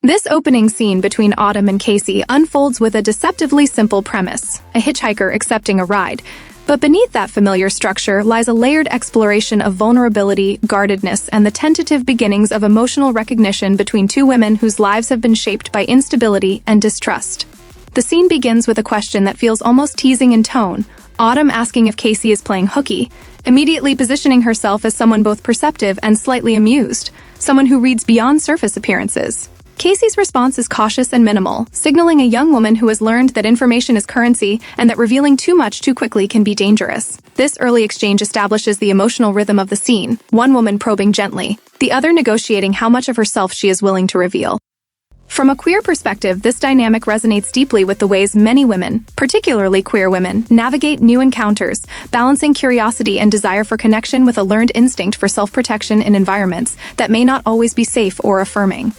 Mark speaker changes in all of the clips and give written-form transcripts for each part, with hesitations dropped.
Speaker 1: This opening scene between Autumn and Kasey unfolds with a deceptively simple premise: a hitchhiker accepting a ride. But beneath that familiar structure lies a layered exploration of vulnerability, guardedness, and the tentative beginnings of emotional recognition between two women whose lives have been shaped by instability and distrust. The scene begins with a question that feels almost teasing in tone, Autumn asking if Kasey is playing hooky, immediately positioning herself as someone both perceptive and slightly amused, someone who reads beyond surface appearances. Kasey's response is cautious and minimal, signaling a young woman who has learned that information is currency and that revealing too much too quickly can be dangerous. This early exchange establishes the emotional rhythm of the scene, one woman probing gently, the other negotiating how much of herself she is willing to reveal. From a queer perspective, this dynamic resonates deeply with the ways many women, particularly queer women, navigate new encounters, balancing curiosity and desire for connection with a learned instinct for self-protection in environments that may not always be safe or affirming.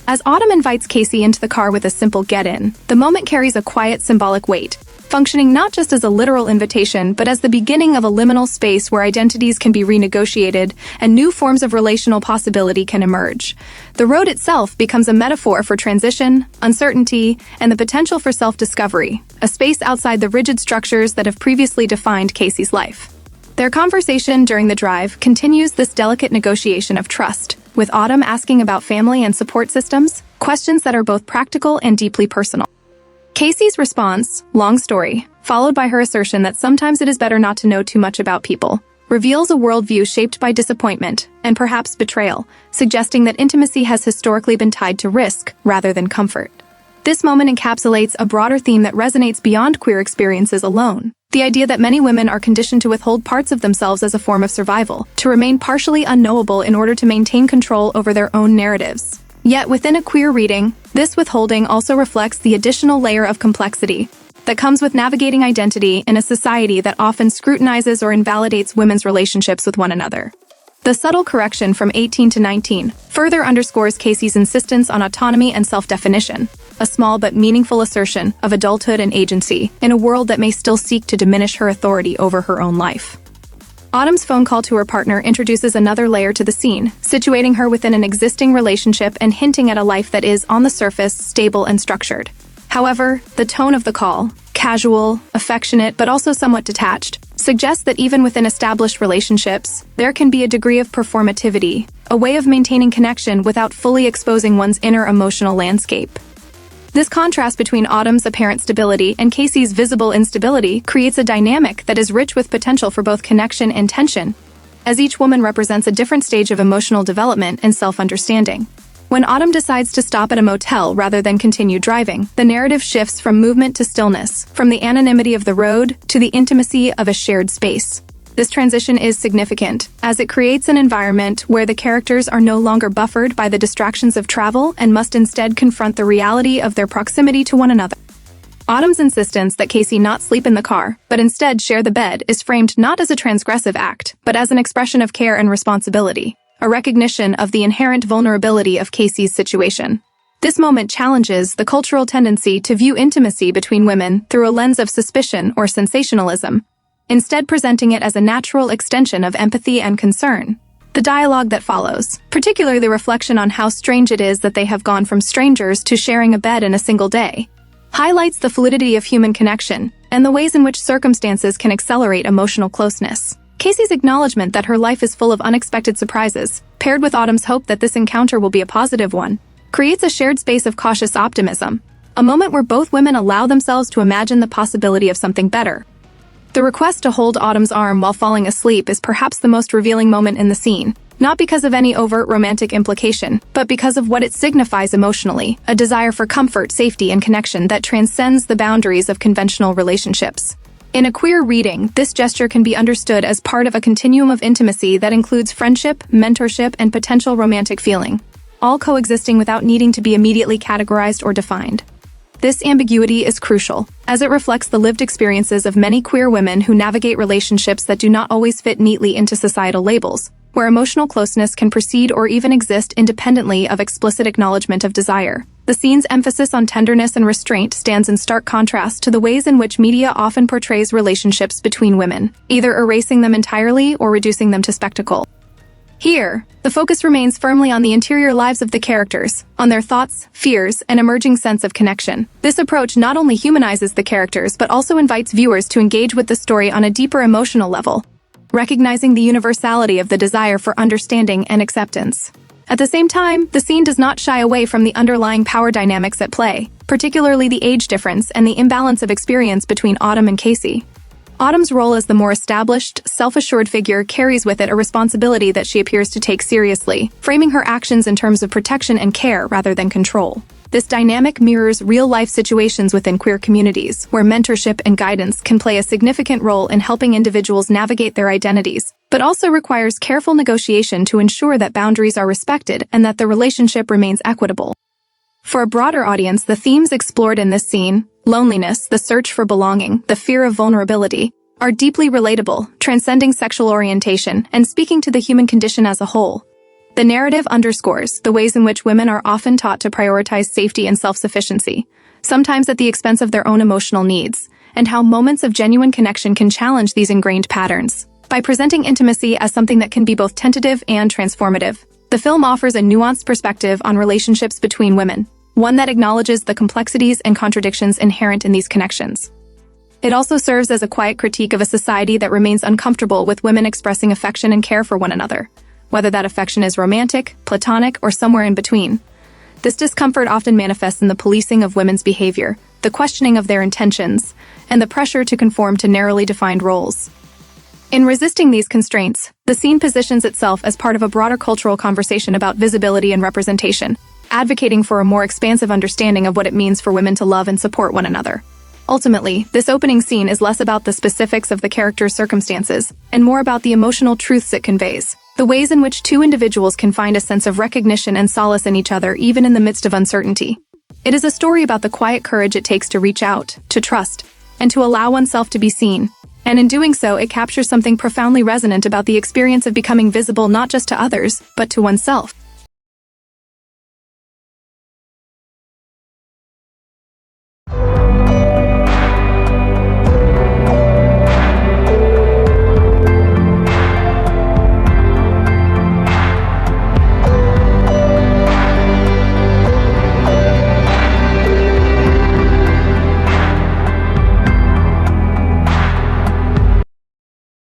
Speaker 1: As Autumn invites Kasey into the car with a simple get-in, the moment carries a quiet symbolic weight, functioning not just as a literal invitation but as the beginning of a liminal space where identities can be renegotiated and new forms of relational possibility can emerge. The road itself becomes a metaphor for transition, uncertainty, and the potential for self-discovery, a space outside the rigid structures that have previously defined Kasey's life. Their conversation during the drive continues this delicate negotiation of trust, with Autumn asking about family and support systems, questions that are both practical and deeply personal. Kasey's response, long story, followed by her assertion that sometimes it is better not to know too much about people, reveals a worldview shaped by disappointment and perhaps betrayal, suggesting that intimacy has historically been tied to risk rather than comfort. This moment encapsulates a broader theme that resonates beyond queer experiences alone. The idea that many women are conditioned to withhold parts of themselves as a form of survival, to remain partially unknowable in order to maintain control over their own narratives. Yet within a queer reading, this withholding also reflects the additional layer of complexity that comes with navigating identity in a society that often scrutinizes or invalidates women's relationships with one another. The subtle correction from 18 to 19 further underscores Kasey's insistence on autonomy and self-definition, a small but meaningful assertion of adulthood and agency in a world that may still seek to diminish her authority over her own life. Autumn's phone call to her partner introduces another layer to the scene, situating her within an existing relationship and hinting at a life that is, on the surface, stable and structured. However, the tone of the call, casual, affectionate, but also somewhat detached, suggests that even within established relationships, there can be a degree of performativity, a way of maintaining connection without fully exposing one's inner emotional landscape. This contrast between Autumn's apparent stability and Kasey's visible instability creates a dynamic that is rich with potential for both connection and tension, as each woman represents a different stage of emotional development and self-understanding. When Autumn decides to stop at a motel rather than continue driving, the narrative shifts from movement to stillness, from the anonymity of the road to the intimacy of a shared space. This transition is significant, as it creates an environment where the characters are no longer buffered by the distractions of travel and must instead confront the reality of their proximity to one another. Autumn's insistence that Kasey not sleep in the car, but instead share the bed, is framed not as a transgressive act, but as an expression of care and responsibility, a recognition of the inherent vulnerability of Kasey's situation. This moment challenges the cultural tendency to view intimacy between women through a lens of suspicion or sensationalism, instead presenting it as a natural extension of empathy and concern. The dialogue that follows, particularly the reflection on how strange it is that they have gone from strangers to sharing a bed in a single day, highlights the fluidity of human connection and the ways in which circumstances can accelerate emotional closeness. Kasey's acknowledgement that her life is full of unexpected surprises, paired with Autumn's hope that this encounter will be a positive one, creates a shared space of cautious optimism, a moment where both women allow themselves to imagine the possibility of something better. The request to hold Autumn's arm while falling asleep is perhaps the most revealing moment in the scene, not because of any overt romantic implication, but because of what it signifies emotionally, a desire for comfort, safety, and connection that transcends the boundaries of conventional relationships. In a queer reading, this gesture can be understood as part of a continuum of intimacy that includes friendship, mentorship, and potential romantic feeling, all coexisting without needing to be immediately categorized or defined. This ambiguity is crucial, as it reflects the lived experiences of many queer women who navigate relationships that do not always fit neatly into societal labels, where emotional closeness can proceed or even exist independently of explicit acknowledgement of desire. The scene's emphasis on tenderness and restraint stands in stark contrast to the ways in which media often portrays relationships between women, either erasing them entirely or reducing them to spectacle. Here, the focus remains firmly on the interior lives of the characters, on their thoughts, fears, and emerging sense of connection. This approach not only humanizes the characters but also invites viewers to engage with the story on a deeper emotional level, recognizing the universality of the desire for understanding and acceptance. At the same time, the scene does not shy away from the underlying power dynamics at play, particularly the age difference and the imbalance of experience between Autumn and Kasey. Autumn's role as the more established, self-assured figure carries with it a responsibility that she appears to take seriously, framing her actions in terms of protection and care rather than control. This dynamic mirrors real-life situations within queer communities, where mentorship and guidance can play a significant role in helping individuals navigate their identities, but also requires careful negotiation to ensure that boundaries are respected and that the relationship remains equitable. For a broader audience, the themes explored in this scene, loneliness, the search for belonging, the fear of vulnerability, are deeply relatable, transcending sexual orientation and speaking to the human condition as a whole. The narrative underscores the ways in which women are often taught to prioritize safety and self-sufficiency, sometimes at the expense of their own emotional needs, and how moments of genuine connection can challenge these ingrained patterns. By presenting intimacy as something that can be both tentative and transformative, the film offers a nuanced perspective on relationships between women, one that acknowledges the complexities and contradictions inherent in these connections. It also serves as a quiet critique of a society that remains uncomfortable with women expressing affection and care for one another, whether that affection is romantic, platonic, or somewhere in between. This discomfort often manifests in the policing of women's behavior, the questioning of their intentions, and the pressure to conform to narrowly defined roles. In resisting these constraints, the scene positions itself as part of a broader cultural conversation about visibility and representation, advocating for a more expansive understanding of what it means for women to love and support one another. Ultimately, this opening scene is less about the specifics of the character's circumstances and more about the emotional truths it conveys, the ways in which two individuals can find a sense of recognition and solace in each other even in the midst of uncertainty. It is a story about the quiet courage it takes to reach out, to trust, and to allow oneself to be seen. And in doing so, it captures something profoundly resonant about the experience of becoming visible not just to others, but to oneself.